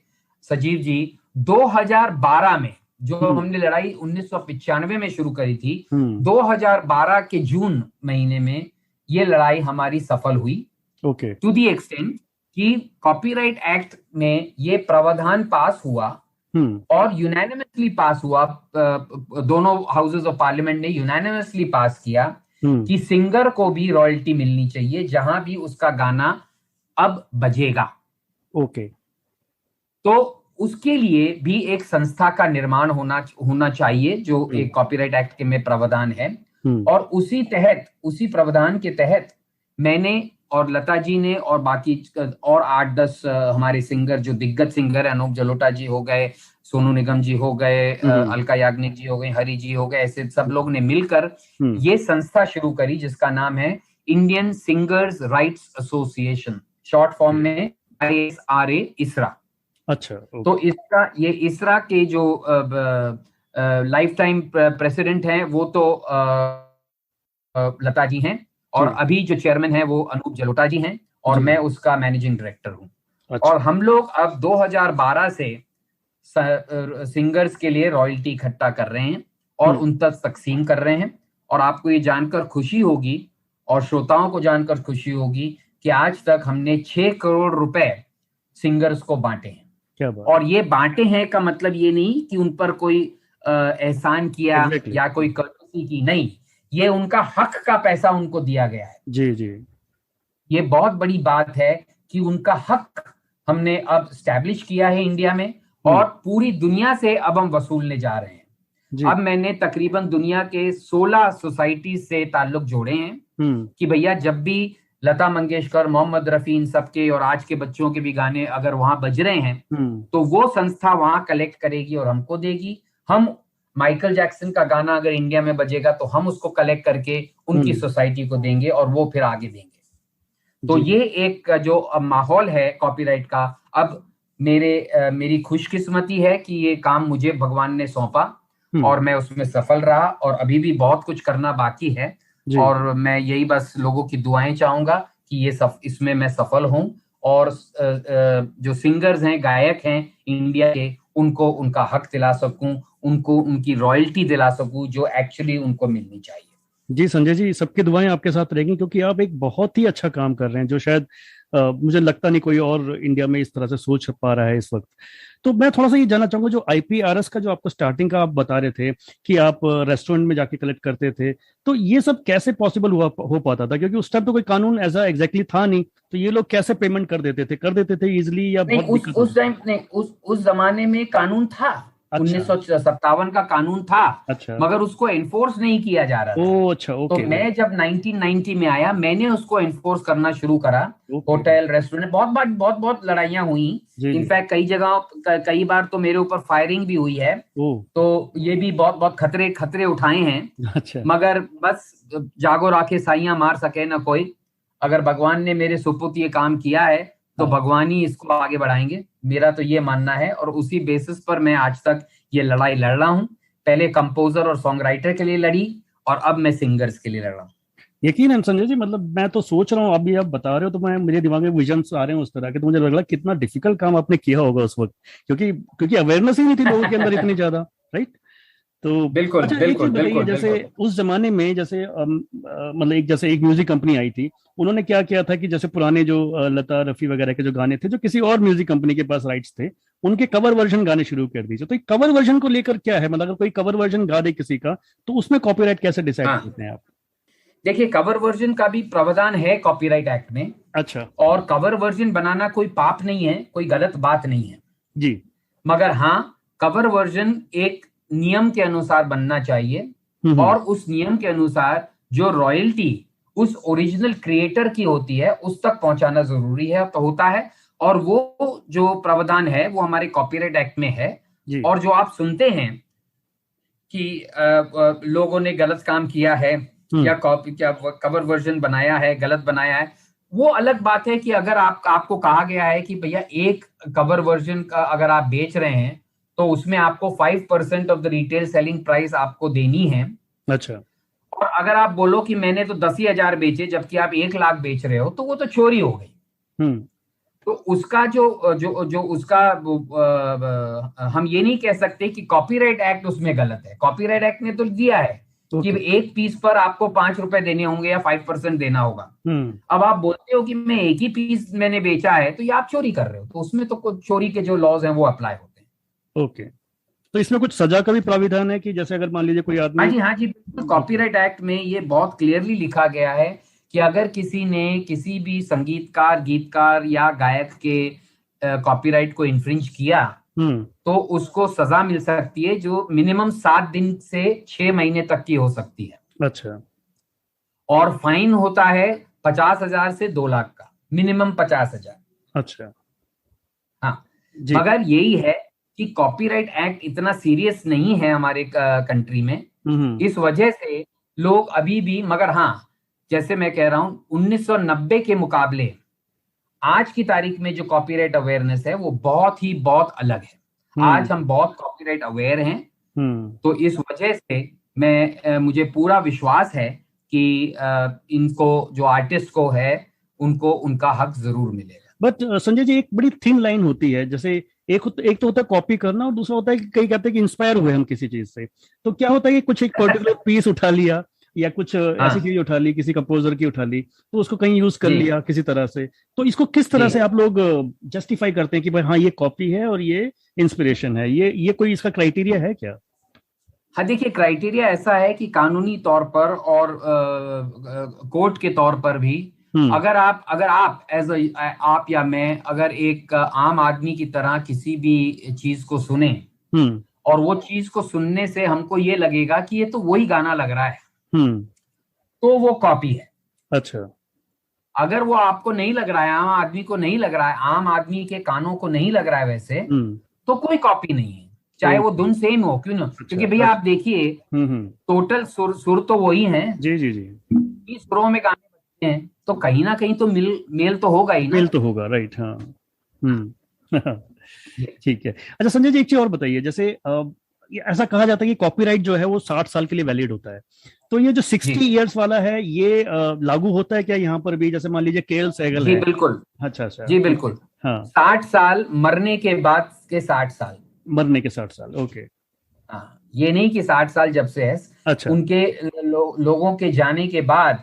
सजीव जी 2012 में जो हमने लड़ाई 1995 में शुरू करी थी, 2012 के जून महीने में ये लड़ाई हमारी सफल हुई। ओके। टू दी एक्सटेंट कि कॉपीराइट एक्ट में ये प्रावधान पास हुआ और यूनानिमसली पास हुआ, दोनों हाउसेस ऑफ पार्लियामेंट ने यूनानिमसली पास किया कि सिंगर को भी रॉयल्टी मिलनी चाहिए जहां भी उसका गाना अब बजेगा। ओके। तो उसके लिए भी एक संस्था का निर्माण होना चाहिए जो एक कॉपीराइट एक्ट के में प्रावधान है। और उसी प्रावधान के तहत मैंने और लता जी ने और बाकी और 8-10 हमारे सिंगर जो दिग्गज सिंगर है, अनूप जलोटा जी हो गए, सोनू निगम जी हो गए, अलका याग्निक जी हो गए, हरि जी हो गए, ऐसे सब लोग ने मिलकर ये संस्था शुरू करी जिसका नाम है Indian singers rights association, short form में ISRA, इसरा। अच्छा। तो ये इसरा के जो लाइफ टाइम प्रेसिडेंट हैं वो तो लता जी हैं, और अभी जो चेयरमैन है वो अनूप जलोटा जी हैं, और मैं उसका मैनेजिंग डायरेक्टर हूं। अच्छा। और हम लोग अब 2012 से सिंगर्स के लिए रॉयल्टी इकट्ठा कर रहे हैं और उन तक तकसीम कर रहे हैं। और आपको ये जानकर खुशी होगी और श्रोताओं को जानकर खुशी होगी कि आज तक हमने 6 करोड़ रुपए सिंगर्स को बांटे हैं। क्या बात। और ये बांटे हैं का मतलब ये नहीं कि उन पर कोई एहसान किया या कोई कर्तव्य की, नहीं, ये उनका हक का पैसा उनको दिया गया है। जी जी। ये बहुत बड़ी बात है कि उनका हक हमने अब स्टैब्लिश किया है इंडिया में, और पूरी दुनिया से अब हम वसूलने जा रहे हैं। अब मैंने तकरीबन दुनिया के 16 सोसाइटी से ताल्लुक जोड़े हैं कि भैया जब भी लता मंगेशकर, मोहम्मद रफी, इन सबके और आज के बच्चों के भी गाने अगर वहां बज रहे हैं तो वो संस्था वहां कलेक्ट करेगी और हमको देगी। हम माइकल जैक्सन का गाना अगर इंडिया में बजेगा तो हम उसको कलेक्ट करके उनकी सोसाइटी को देंगे और वो फिर आगे देंगे। तो ये एक जो माहौल है कॉपीराइट का, अब मेरी खुशकिस्मती है कि ये काम मुझे भगवान ने सौंपा और मैं उसमें सफल रहा, और अभी भी बहुत कुछ करना बाकी है। और मैं यही बस लोगों की दुआएं चाहूंगा कि इसमें मैं सफल हूं, और जो सिंगर्स हैं, गायक हैं इंडिया के, उनको उनका हक दिला सकूं, उनको उनकी रॉयल्टी दिला सकूं जो एक्चुअली उनको मिलनी चाहिए। जी संजय जी, सबकी दुआएं आपके साथ रहेंगी क्योंकि आप एक बहुत ही अच्छा काम कर रहे हैं जो शायद मुझे लगता नहीं कोई और इंडिया में इस तरह से सोच पा रहा है इस वक्त। तो मैं थोड़ा सा ये जानना चाहूंगा, जो IPRS का जो आपको स्टार्टिंग का आप बता रहे थे कि आप रेस्टोरेंट में जाके कलेक्ट करते थे, तो ये सब कैसे पॉसिबल हो पाता था? क्योंकि उस टाइम तो कोई कानून ऐसा एग्जैक्टली था नहीं, तो ये लोग कैसे पेमेंट कर देते थे इजिली, या बहुत दिक्कत? उस टाइम नहीं, उस जमाने में कानून था। अच्छा। 1957 का कानून था। अच्छा। मगर उसको एनफोर्स नहीं किया जा रहा था। अच्छा, ओके। तो मैं जब 1990 में आया, मैंने उसको एनफोर्स करना शुरू करा। होटल, रेस्टोरेंट, बहुत लड़ाइयां हुई। इनफैक्ट कई बार तो मेरे ऊपर फायरिंग भी हुई है। तो ये भी बहुत खतरे उठाए हैं। अच्छा। मगर बस जागो राखे साइयां मार सके ना कोई। अगर भगवान ने मेरे सुपुत्र ये काम किया है तो भगवान ही इसको आगे बढ़ाएंगे, मेरा तो ये मानना है। और उसी बेसिस पर मैं आज तक ये लड़ाई लड़ रहा हूँ। पहले कंपोजर और सॉन्ग राइटर के लिए लड़ी, और अब मैं सिंगर्स के लिए लड़ रहा हूँ। यकीनन संजय जी, मतलब मैं तो सोच रहा हूँ, अभी आप बता रहे हो तो मेरे दिमाग में विजन्स आ रहे हैं उस तरह के, तो मुझे लग रहा है कितना डिफिकल्ट काम आपने किया होगा उस वक्त, क्योंकि अवेयरनेस ही नहीं थी लोगों के अंदर इतनी ज्यादा, राइट? तो बिल्कुल, अच्छा, एक चीज बताइए, जैसे उस जमाने में जैसे मतलब एक म्यूजिक कंपनी आई थी, उन्होंने क्या किया था कि जैसे पुराने जो लता रफी वगैरह के जो गाने थे, जो किसी और म्यूजिक कंपनी के पास राइट्स थे, उनके कवर वर्जन गाने शुरू कर दीजिए। तो कवर वर्जन को लेकर क्या है, मतलब अगर कोई कवर वर्जन गा दे किसी का, तो उसमें कॉपीराइट कैसे डिसाइड करते हैं आप? देखिए, कवर वर्जन का भी प्रावधान है कॉपीराइट एक्ट में। अच्छा। और कवर वर्जन बनाना कोई पाप नहीं है, कोई गलत बात नहीं है जी। मगर हाँ, कवर वर्जन एक नियम के अनुसार बनना चाहिए, और उस नियम के अनुसार जो रॉयल्टी उस ओरिजिनल क्रिएटर की होती है उस तक पहुंचाना जरूरी है, तो होता है। और वो जो प्रावधान है वो हमारे कॉपीराइट एक्ट में है। और जो आप सुनते हैं कि लोगों ने गलत काम किया है या कवर वर्जन बनाया है, गलत बनाया है, वो अलग बात है। कि अगर आपको कहा गया है कि भैया एक कवर वर्जन का अगर आप बेच रहे हैं तो उसमें आपको 5% of the retail selling price आपको देनी है। अच्छा। और अगर आप बोलो कि मैंने तो 10,000 बेचे जबकि आप 1 लाख बेच रहे हो, तो वो तो चोरी हो गई। तो उसका जो जो जो उसका हम ये नहीं कह सकते कि कॉपीराइट एक्ट उसमें गलत है। कॉपीराइट एक्ट ने तो दिया है कि एक पीस पर आपको 5 रुपए देने होंगे या 5% देना होगा। अब आप बोलते हो कि मैं एक ही पीस मैंने बेचा है, तो ये आप चोरी कर रहे हो, तो उसमें तो कुछ चोरी के जो लॉज हैं वो अप्लाई होते हैं। ओके, तो इसमें कुछ सजा का भी प्राविधान है कि जैसे अगर मान लीजिए कोई आदमी। हाँ जी, कॉपीराइट एक्ट में ये बहुत क्लियरली लिखा गया है कि अगर किसी ने किसी भी संगीतकार, गीतकार या गायक के कॉपीराइट को इन्फ्रिंज किया तो उसको सजा मिल सकती है, जो मिनिमम 7 दिन से 6 महीने तक की हो सकती है। अच्छा। और फाइन होता है 50,000 से 2 लाख का, मिनिमम 50,000। अच्छा। हाँ, मगर यही है कि कॉपीराइट एक्ट इतना सीरियस नहीं है हमारे कंट्री में, इस वजह से लोग अभी भी, मगर हाँ, जैसे मैं कह रहा हूं 1990 के मुकाबले आज की तारीख में जो कॉपीराइट अवेयरनेस है वो बहुत अलग है। आज हम बहुत कॉपीराइट अवेयर हैं, तो इस वजह से मुझे पूरा विश्वास है कि इनको, जो आर्टिस्ट को है, उनको उनका हक जरूर मिलेगा। बट संजय जी, एक बड़ी थिन लाइन होती है, जैसे एक तो होता है कॉपी करना, और दूसरा होता है कि कई कहते हैं कि इंस्पायर हुए हम किसी चीज से। तो क्या होता है कि कुछ एक पर्टिकुलर पीस उठा लिया या कुछ ऐसी चीज उठा ली, किसी कंपोजर की उठा ली, तो उसको कहीं यूज कर लिया किसी तरह से, तो इसको किस तरह से आप लोग जस्टिफाई करते हैं कि भाई हाँ ये कॉपी है और ये इंस्पिरेशन है? ये कोई इसका क्राइटेरिया है क्या? हाँ, देखिए, क्राइटेरिया ऐसा है कि कानूनी तौर पर और कोर्ट के तौर पर भी, अगर आप आप या मैं अगर एक आम आदमी की तरह किसी भी चीज को सुने और वो चीज को सुनने से हमको ये लगेगा कि ये तो वही गाना लग रहा है, तो वो कॉपी है। अच्छा। अगर वो आपको नहीं लग रहा है, आम आदमी को नहीं लग रहा है, आम आदमी के कानों को नहीं लग रहा है वैसे, तो कोई कॉपी नहीं है, चाहे वो धुन सेम हो, क्यों ना। क्योंकि भैया आप देखिए, टोटल सुर तो वही है। जी जी जी, सुरों में गाने बजते हैं, तो कहीं ना कहीं तो मेल तो होगा ही ना। मेल तो होगा, राइट। हाँ। ठीक है। अच्छा संजय जी, एक चीज और बताइए, जैसे ऐसा कहा जाता है कि कॉपीराइट जो है वो 60 साल के लिए वैलिड होता है, तो ये जो 60 इयर्स वाला है, ये लागू होता है क्या यहाँ पर भी? जैसे मान लीजिए केएल सहगल जी है। बिल्कुल। अच्छा। जी बिल्कुल। हाँ, 60 साल मरने के बाद के 60 साल, मरने के 60 साल। ओके। हाँ, ये नहीं कि 60 साल जब से है। अच्छा। उनके लोगों के जाने के बाद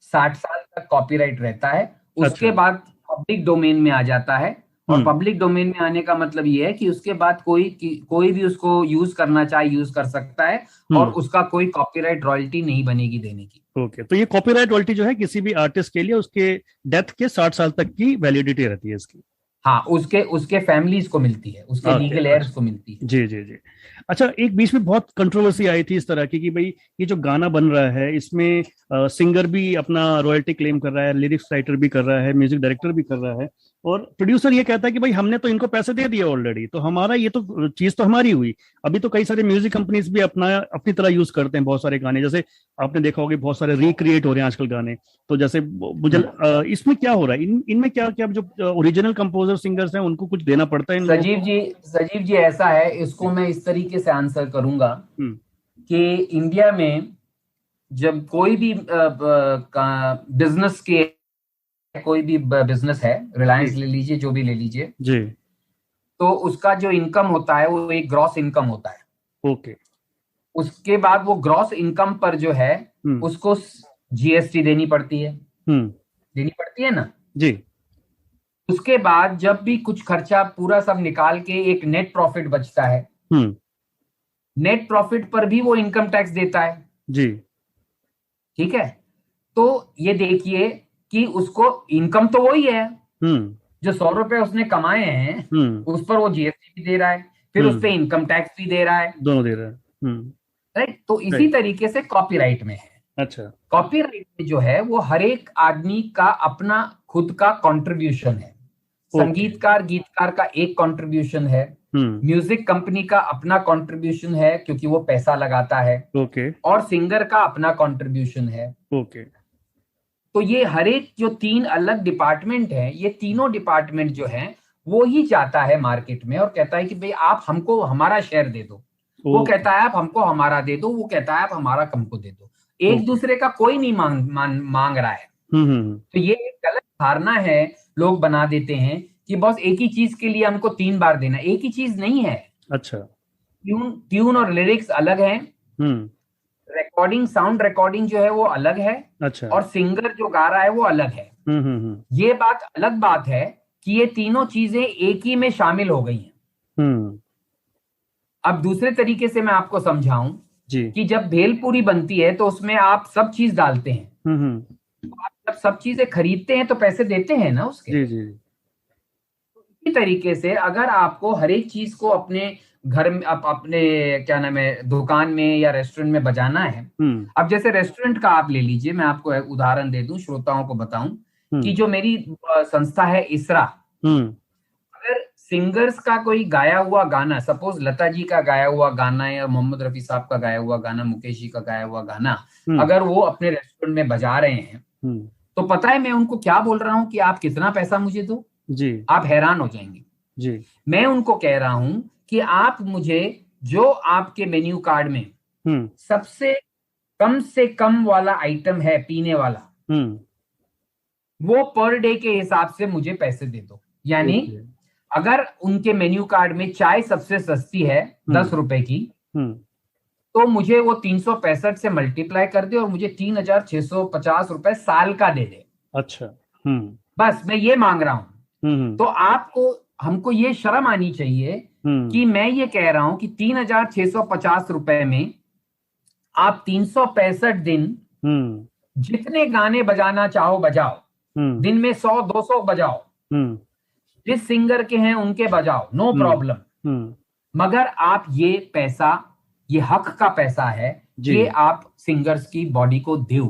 60 साल तक कॉपीराइट रहता है। उसके बाद पब्लिक डोमेन में आ जाता है, और पब्लिक डोमेन में आने का मतलब ये है कि उसके बाद कोई भी उसको यूज करना चाहे यूज कर सकता है, और उसका कोई कॉपीराइट रॉयल्टी नहीं बनेगी देने की। ओके, तो ये कॉपीराइट रॉयल्टी जो है किसी भी आर्टिस्ट के लिए उसके डेथ के 60 साल तक की वैलिडिटी रहती है इसकी। हाँ, उसके फैमिलीज को मिलती है, उसके लीगल एयर्स को मिलती है। जी जी जी। अच्छा, एक बीच में बहुत कंट्रोवर्सी आई थी इस तरह की कि भाई ये जो गाना बन रहा है इसमें सिंगर भी अपना रॉयल्टी क्लेम कर रहा है, लिरिक्स राइटर भी कर रहा है, म्यूजिक डायरेक्टर भी कर रहा है, और प्रोड्यूसर ये कहता है कि भाई हमने तो इनको पैसे दे दिए ऑलरेडी, तो हमारा ये तो चीज तो हमारी हुई। अभी तो कई सारे म्यूजिक कंपनीज भी अपनी तरह यूज करते हैं बहुत सारे गाने, जैसे आपने देखा होगा बहुत सारे रिक्रिएट हो रहे हैं आजकल गाने। तो जैसे मुझे इसमें क्या हो रहा है, इनमें क्या क्या जो ओरिजिनल कंपोजर सिंगर्स हैं उनको कुछ देना पड़ता है? सजीव जी ऐसा है, इसको मैं इस तरीके से आंसर करूंगा कि इंडिया में जब कोई भी बिजनेस के, कोई भी बिजनेस है, रिलायंस ले लीजिए, जो भी ले लीजिए जी, तो उसका जो इनकम होता है वो एक ग्रॉस इनकम होता है। ओके। उसके बाद वो ग्रॉस इनकम पर जो है उसको जीएसटी देनी पड़ती है, ना जी। उसके बाद जब भी कुछ खर्चा पूरा सब निकाल के एक नेट प्रॉफिट बचता है, नेट प्रॉफिट पर भी वो इनकम टैक्स देता है जी। ठीक है, तो ये देखिए कि उसको इनकम तो वही है, जो 100 रुपए उसने कमाए हैं उस पर वो जीएसटी भी दे रहा है, फिर उस पर इनकम टैक्स भी दे रहा है, दोनों दे रहा है, राइट। तो इसी तरीके से कॉपीराइट में है। अच्छा, कॉपीराइट में जो है वो हर एक आदमी का अपना खुद का कंट्रीब्यूशन है। संगीतकार, गीतकार का एक कंट्रीब्यूशन है, म्यूजिक कंपनी का अपना कंट्रीब्यूशन है क्योंकि वो पैसा लगाता है, ओके, और सिंगर का अपना कंट्रीब्यूशन है, ओके। तो ये हर एक जो 3 अलग डिपार्टमेंट है, ये तीनों डिपार्टमेंट जो है वो ही जाता है मार्केट में और कहता है कि भाई आप हमको हमारा शेयर दे दो, वो कहता है आप हमको हमारा दे दो, वो कहता है आप हमारा हमको दे दो। एक दूसरे का कोई नहीं मांग रहा है। तो ये एक गलत धारणा है, लोग बना देते हैं कि बॉस एक ही चीज के लिए हमको 3 बार देना, एक ही चीज नहीं है। अच्छा। ट्यून और लिरिक्स अलग है, हम्म। रिकॉर्डिंग, साउंड रिकॉर्डिंग जो है वो अलग है, अच्छा। और सिंगर जो गा रहा है वो अलग है। ये बात अलग बात है कि ये तीनों चीजें एक ही में शामिल हो गई हैं। हम्म। अब दूसरे तरीके से मैं आपको समझाऊं जी। कि जब भेलपूरी बनती है तो उसमें आप सब चीज डालते हैं। आप जब सब चीजें खरीदते हैं तो पैसे देते हैं ना उसके। जी जी। इसी तरीके से अगर आपको हर एक चीज को अपने घर में, अपने क्या नाम है, दुकान में या रेस्टोरेंट में बजाना है। अब जैसे रेस्टोरेंट का आप ले लीजिए, मैं आपको एक उदाहरण दे दूं, श्रोताओं को बताऊं कि जो मेरी संस्था है इसरा, अगर सिंगर्स का कोई गाया हुआ गाना, सपोज लता जी का गाया हुआ गाना या मोहम्मद रफी साहब का गाया हुआ गाना, मुकेश जी का गाया हुआ गाना, अगर वो अपने रेस्टोरेंट में बजा रहे हैं, तो पता है मैं उनको क्या बोल रहा हूं कि आप कितना पैसा मुझे दो जी। आप हैरान हो जाएंगे जी। मैं उनको कह रहा हूं कि आप मुझे जो आपके मेन्यू कार्ड में सबसे कम से कम वाला आइटम है पीने वाला, वो पर डे के हिसाब से मुझे पैसे दे दो। यानी अगर उनके मेन्यू कार्ड में चाय सबसे सस्ती है 10 रुपए की, तो मुझे वो 365 से मल्टीप्लाई कर दे और मुझे 3650 रुपए साल का दे दे। अच्छा। बस मैं ये मांग रहा हूं। तो आपको, हमको ये शर्म आनी चाहिए कि मैं ये कह रहा हूं कि 3650 रुपए में आप 365 दिन जितने गाने बजाना चाहो बजाओ, दिन में 100-200 बजाओ, जिस सिंगर के हैं उनके बजाओ, नो प्रॉब्लम। मगर आप ये पैसा, ये हक का पैसा है, ये आप सिंगर्स की बॉडी को दो।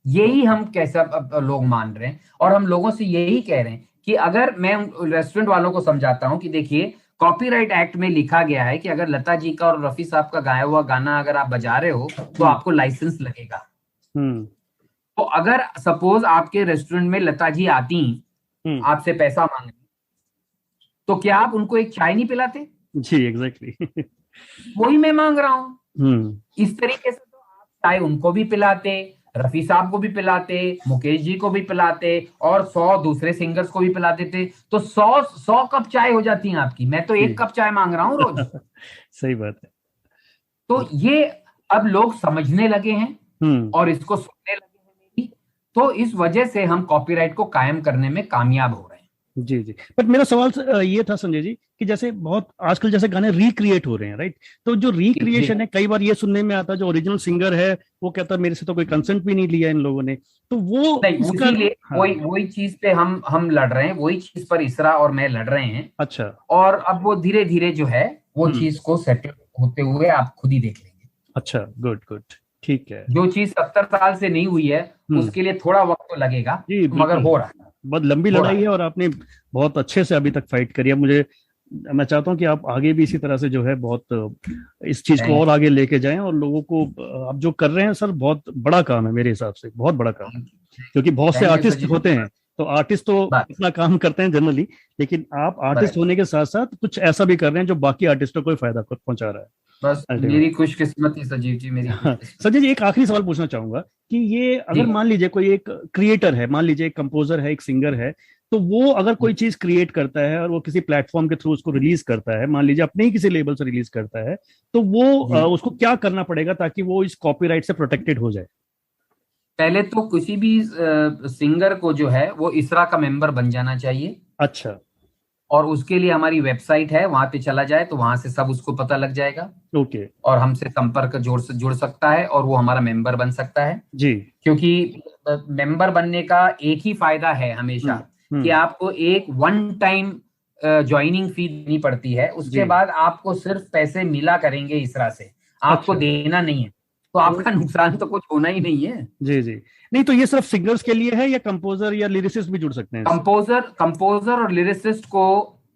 यही हम कैसा लोग मान रहे हैं, और हम लोगों से यही कह रहे हैं कि अगर मैं रेस्टोरेंट वालों को समझाता हूं कि देखिए कॉपीराइट एक्ट में लिखा गया है कि अगर लता जी का और रफी साहब का गाया हुआ गाना अगर आप बजा रहे हो तो आपको लाइसेंस लगेगा। तो अगर सपोज आपके रेस्टोरेंट में लता जी आती आपसे पैसा मांगने, तो क्या आप उनको एक चाय नहीं पिलाते? जी एग्जैक्टली। वही मैं मांग रहा हूं। इस तरीके से तो आप चाय उनको भी पिलाते, रफी साहब को भी पिलाते, मुकेश जी को भी पिलाते, और 100 दूसरे सिंगर्स को भी पिला देते, तो 100 कप चाय हो जाती है आपकी। मैं तो 1 कप चाय मांग रहा हूं रोज। सही बात है। तो ये अब लोग समझने लगे हैं और इसको सुनने लगे हैं, तो इस वजह से हम कॉपीराइट को कायम करने में कामयाब हो रहे हैं। जी जी। बट मेरा सवाल ये था संजय जी कि जैसे बहुत आजकल जैसे गाने रिक्रिएट हो रहे हैं, राइट? तो जो रिक्रिएशन है, कई बार ये सुनने में आता है जो ओरिजिनल सिंगर है वो कहता है मेरे से तो कोई कंसेंट भी नहीं लिया इन लोगों ने, तो वो नहीं, इसीलिए वही चीज पे हम लड़ रहे हैं, वही चीज पर इसरा और मैं लड़ रहे हैं। अच्छा। और अब वो धीरे धीरे जो है वो चीज को सेटल होते हुए आप खुद ही देख लेंगे। अच्छा, गुड गुड, ठीक है। जो चीज 70 साल से नहीं हुई है उसके लिए थोड़ा वक्त तो लगेगा, मगर हो रहा है। बहुत लंबी लड़ाई है और आपने बहुत अच्छे से अभी तक फाइट करी है। मैं चाहता हूं कि आप आगे भी इसी तरह से जो है बहुत इस चीज को और आगे लेके जाएं, और लोगों को आप जो कर रहे हैं सर बहुत बड़ा काम है, मेरे हिसाब से बहुत बड़ा काम है, क्योंकि बहुत से आर्टिस्ट होते हैं, तो आर्टिस्ट तो अपना काम करते हैं जनरली, लेकिन आप आर्टिस्ट होने के साथ साथ कुछ ऐसा भी कर रहे हैं जो बाकी आर्टिस्टों को फायदा पहुंचा रहा है। बस मेरी खुशकिस्मती सजीव जी, मेरी संजय जी एक आखिरी सवाल पूछना चाहूंगा कि ये अगर मान लीजिए कोई एक क्रिएटर है, मान लीजिए एक कंपोजर है, एक सिंगर है, तो वो अगर कोई चीज क्रिएट करता है और वो किसी प्लेटफॉर्म के थ्रू उसको रिलीज करता है, मान लीजिए अपने ही किसी लेबल से रिलीज करता है, तो वो उसको क्या करना पड़ेगा ताकि वो इस कॉपीराइट से प्रोटेक्टेड हो जाए? पहले तो किसी भी सिंगर को जो है वो इसरा का मेंबर बन जाना चाहिए। अच्छा। और उसके लिए हमारी वेबसाइट है, वहां पे चला जाए तो वहां से सब उसको पता लग जाएगा। ओके। और हमसे संपर्क जुड़ सकता है और वो हमारा मेंबर बन सकता है जी। क्योंकि मेंबर बनने का एक ही फायदा है हमेशा कि आपको एक वन टाइम ज्वाइनिंग फी देनी पड़ती है, उसके बाद आपको सिर्फ पैसे मिला करेंगे इसरा से, आपको देना नहीं है, तो आपका नुकसान तो कुछ होना ही नहीं है। जी जी। नहीं तो ये सिर्फ सिंगर्स के लिए है या कंपोजर या लिरिसिस्ट भी जुड़ सकते हैं? कंपोजर और लिरिसिस्ट को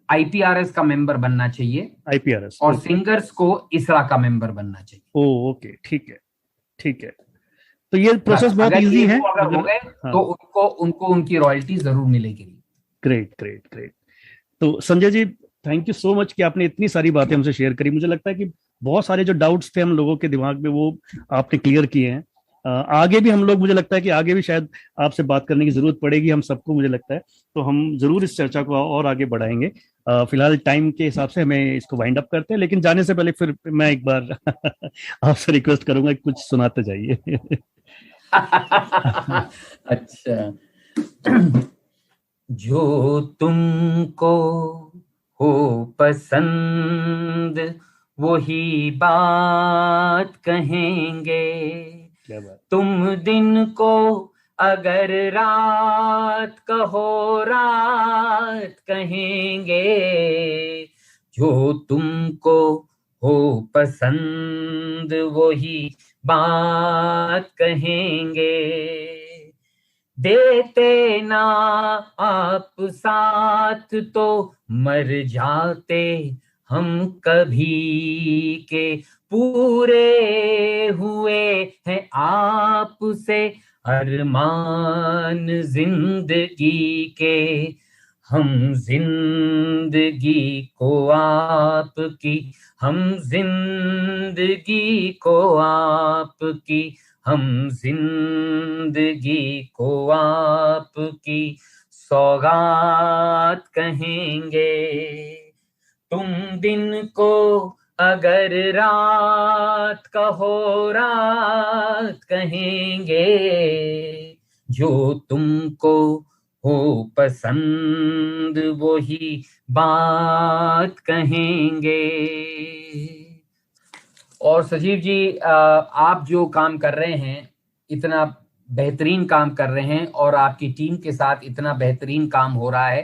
आईपीआरएस का मेंबर बनना चाहिए, आईपीआरएस, और सिंगर्स को इसरा का मेंबर बनना चाहिए। ओके, ठीक है, ठीक है। तो ये प्रोसेस बहुत इजी है। अगर हो गए तो उनको उनकी रॉयल्टी जरूर मिलेगी। Great great great. तो Sanjay ji thank you so much कि आपने इतनी सारी बातें हमसे शेयर करी। मुझे लगता है कि बहुत सारे जो डाउट्स थे हम लोगों के दिमाग में वो आपने क्लियर किए हैं, आगे भी हम लोग, मुझे लगता है कि आगे भी शायद आपसे बात करने की जरूरत पड़ेगी हम सबको, मुझे लगता है। तो हम जरूर इस चर्चा को और आगे बढ़ाएंगे। फिलहाल टाइम के हिसाब से हमें इसको वाइंड अप करते हैं, लेकिन जाने से पहले फिर मैं एक बार आपसे रिक्वेस्ट करूंगा कि कुछ सुनाते जाइए। अच्छा। जो तुमको हो पसंद वही बात कहेंगे, क्या बात। तुम दिन को अगर रात कहो रात कहेंगे, जो तुमको हो पसंद वही बात कहेंगे, देते ना आप साथ तो मर जाते हम कभी के, पूरे हुए हैं आपसे अरमान जिंदगी के, हम जिंदगी को आपकी, हम जिंदगी को आपकी, हम जिंदगी को आपकी सौगात कहेंगे, तुम दिन को अगर रात कहो रात कहेंगे, जो तुमको हो पसंद वही बात कहेंगे। और सजीव जी, आप जो काम कर रहे हैं, इतना बेहतरीन काम कर रहे हैं और आपकी टीम के साथ इतना बेहतरीन काम हो रहा है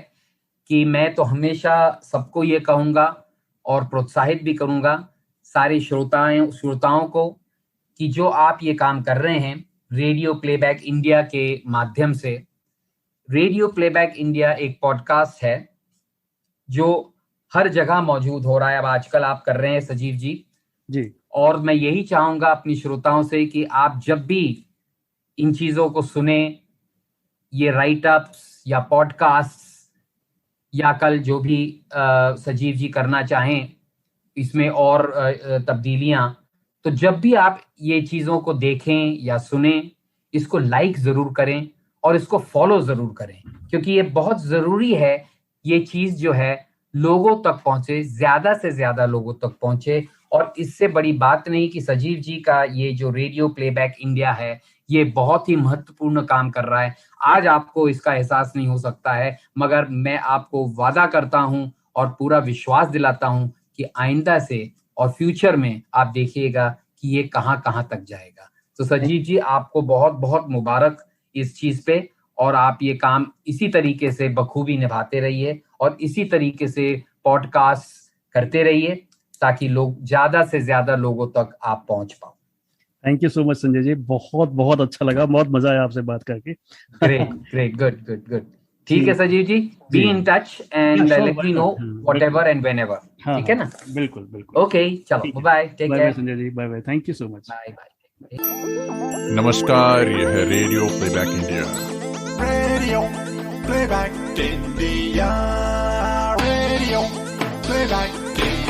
कि मैं तो हमेशा सबको ये कहूँगा और प्रोत्साहित भी करूँगा सारे श्रोताओं को कि जो आप ये काम कर रहे हैं रेडियो प्लेबैक इंडिया के माध्यम से। रेडियो प्लेबैक इंडिया एक पॉडकास्ट है जो हर जगह मौजूद हो रहा है, अब आजकल आप कर रहे हैं सजीव जी। और मैं यही चाहूँगा अपनी श्रोताओं से कि आप जब भी इन चीज़ों को सुने, ये राइटअप्स या पॉडकास्ट या कल जो भी सजीव जी करना चाहें इसमें और तब्दीलियां, तो जब भी आप ये चीज़ों को देखें या सुने, इसको लाइक ज़रूर करें और इसको फॉलो ज़रूर करें, क्योंकि ये बहुत ज़रूरी है ये चीज़ जो है लोगों तक पहुँचे, ज़्यादा से ज़्यादा लोगों तक पहुँचे। और इससे बड़ी बात नहीं कि सजीव जी का ये जो रेडियो प्लेबैक इंडिया है ये बहुत ही महत्वपूर्ण काम कर रहा है। आज आपको इसका एहसास नहीं हो सकता है, मगर मैं आपको वादा करता हूं और पूरा विश्वास दिलाता हूं कि आइंदा से और फ्यूचर में आप देखिएगा कि ये कहां तक जाएगा। तो सजीव जी, आपको बहुत बहुत मुबारक इस चीज पे, और आप ये काम इसी तरीके से बखूबी निभाते रहिए और इसी तरीके से पॉडकास्ट करते रहिए ताकि लोग ज्यादा से ज्यादा लोगों तक आप पहुंच पाओ। Thank you so much Sanjay ji, बहुत बहुत अच्छा लगा, बहुत मजा आया आपसे बात करके। Great, good. ठीक है Sajeev ji, be in touch and let me know whatever and whenever. ठीक है ना? बिल्कुल। ओके, चलो bye, take care Sanjay ji, bye, thank you so much. Bye. नमस्कार, यह है radio playback India. Radio playback India, radio playback India.